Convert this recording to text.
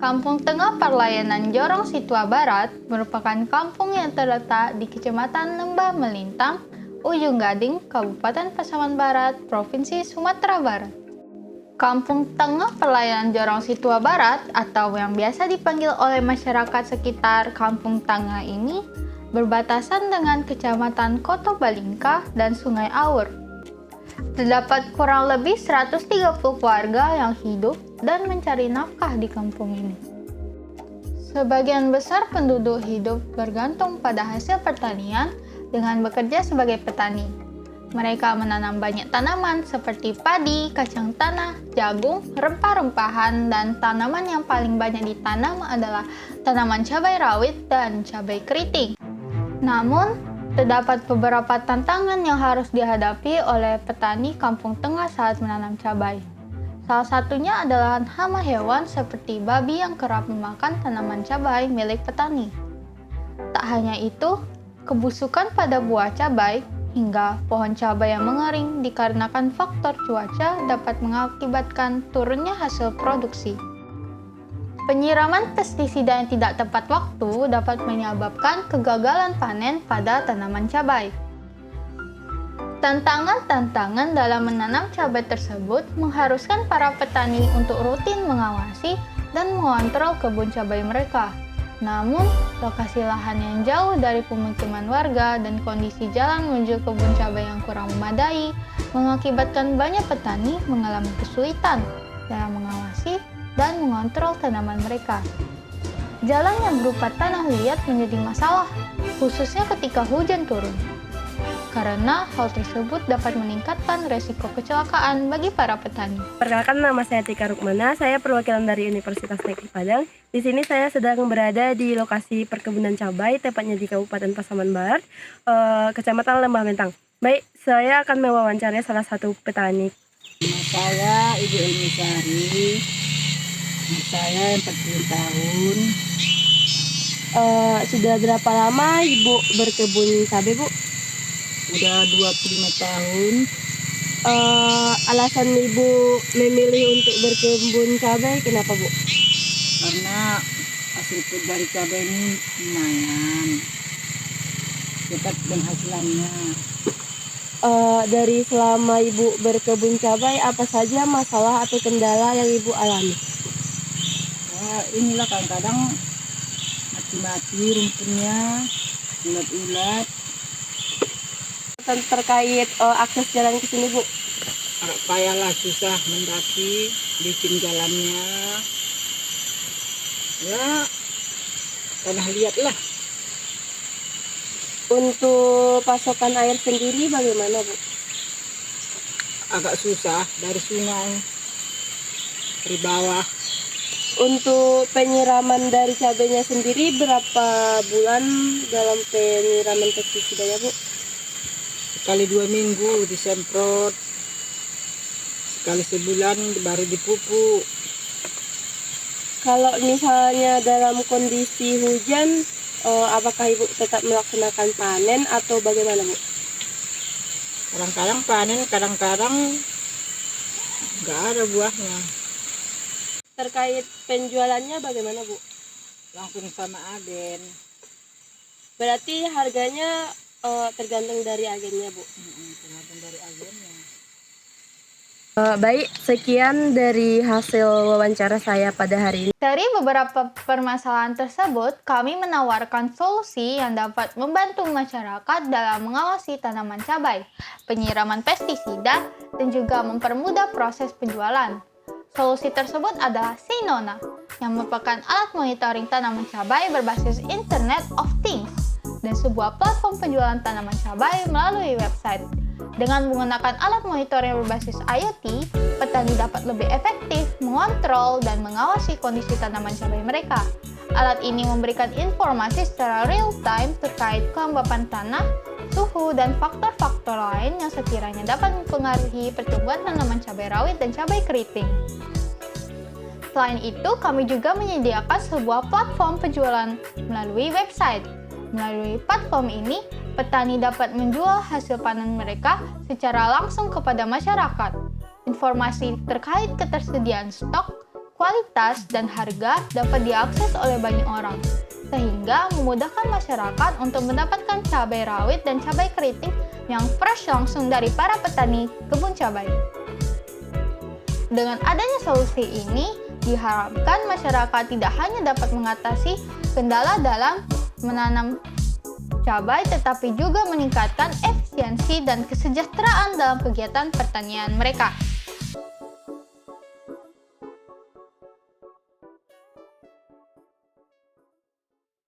Kampung Tengah Perlayanan Jorong Situa Barat merupakan kampung yang terletak di Kecamatan Lembah Melintang, Ujung Gading, Kabupaten Pasaman Barat, Provinsi Sumatera Barat. Kampung Tengah Perlayanan Jorong Situa Barat atau yang biasa dipanggil oleh masyarakat sekitar Kampung Tengah ini berbatasan dengan Kecamatan Koto Balingka dan Sungai Aur. Terdapat kurang lebih 130 warga yang hidup dan mencari nafkah di kampung ini. Sebagian besar penduduk hidup bergantung pada hasil pertanian dengan bekerja sebagai petani. Mereka menanam banyak tanaman seperti padi, kacang tanah, jagung, rempah-rempahan, dan tanaman yang paling banyak ditanam adalah tanaman cabai rawit dan cabai keriting. Namun, terdapat beberapa tantangan yang harus dihadapi oleh petani Kampung Tengah saat menanam cabai. Salah satunya adalah hama hewan seperti babi yang kerap memakan tanaman cabai milik petani. Tak hanya itu, kebusukan pada buah cabai hingga pohon cabai yang mengering dikarenakan faktor cuaca dapat mengakibatkan turunnya hasil produksi. Penyiraman pestisida yang tidak tepat waktu dapat menyebabkan kegagalan panen pada tanaman cabai. Tantangan-tantangan dalam menanam cabai tersebut mengharuskan para petani untuk rutin mengawasi dan mengontrol kebun cabai mereka. Namun, lokasi lahan yang jauh dari pemukiman warga dan kondisi jalan menuju kebun cabai yang kurang memadai mengakibatkan banyak petani mengalami kesulitan dalam mengawasi dan mengontrol tanaman mereka. Jalan yang berupa tanah liat menjadi masalah, khususnya ketika hujan turun. Karena hal tersebut dapat meningkatkan resiko kecelakaan bagi para petani. Perkenalkan, nama saya Tika Rukmana, saya perwakilan dari Universitas Teknik Padang. Di sini saya sedang berada di lokasi perkebunan cabai, tepatnya di Kabupaten Pasaman Barat, Kecamatan Lembah Melintang. Baik, saya akan mewawancarai salah satu petani. Nama saya Ibu Elmi Sari. Saya 40 tahun. Sudah berapa lama Ibu berkebun cabai, Bu? Udah 25 tahun. Alasan Ibu memilih untuk berkebun cabai kenapa, Bu? Karena hasil dari cabai ini lumayan. Cepat penghasilannya. Dari selama Ibu berkebun cabai, apa saja masalah atau kendala yang Ibu alami? Inilah kadang-kadang mati-mati rumputnya, ulat-ulat. Terkait akses jalan ke sini, Bu? Payahlah, susah mendaki, licin jalannya. Ya, tanah liat lah. Untuk pasokan air sendiri bagaimana, Bu? Agak susah dari sungai, dari bawah. Untuk penyiraman dari cabainya sendiri berapa bulan dalam penyiraman pestisidanya, Bu? Sekali 2 minggu disemprot, sekali sebulan baru dipupuk. Kalau misalnya dalam kondisi hujan, apakah Ibu tetap melaksanakan panen atau bagaimana, Bu? Kadang-kadang panen, kadang-kadang nggak ada buahnya. Terkait penjualannya bagaimana, Bu? Langsung sama agen. Berarti harganya tergantung dari agennya, Bu? Tergantung dari agennya. Baik, sekian dari hasil wawancara saya pada hari ini. Dari beberapa permasalahan tersebut, kami menawarkan solusi yang dapat membantu masyarakat dalam mengawasi tanaman cabai, penyiraman pestisida, dan juga mempermudah proses penjualan. Solusi tersebut adalah Sinona, yang merupakan alat monitoring tanaman cabai berbasis Internet of Things dan sebuah platform penjualan tanaman cabai melalui website. Dengan menggunakan alat monitoring berbasis IoT, petani dapat lebih efektif mengontrol dan mengawasi kondisi tanaman cabai mereka. Alat ini memberikan informasi secara real-time terkait kelembapan tanah, suhu, dan faktor-faktor lain yang sekiranya dapat mempengaruhi pertumbuhan tanaman cabai rawit dan cabai keriting. Selain itu, kami juga menyediakan sebuah platform penjualan melalui website. Melalui platform ini, petani dapat menjual hasil panen mereka secara langsung kepada masyarakat. Informasi terkait ketersediaan stok, kualitas dan harga dapat diakses oleh banyak orang, sehingga memudahkan masyarakat untuk mendapatkan cabai rawit dan cabai keriting yang fresh langsung dari para petani kebun cabai. Dengan adanya solusi ini, diharapkan masyarakat tidak hanya dapat mengatasi kendala dalam menanam cabai, tetapi juga meningkatkan efisiensi dan kesejahteraan dalam kegiatan pertanian mereka.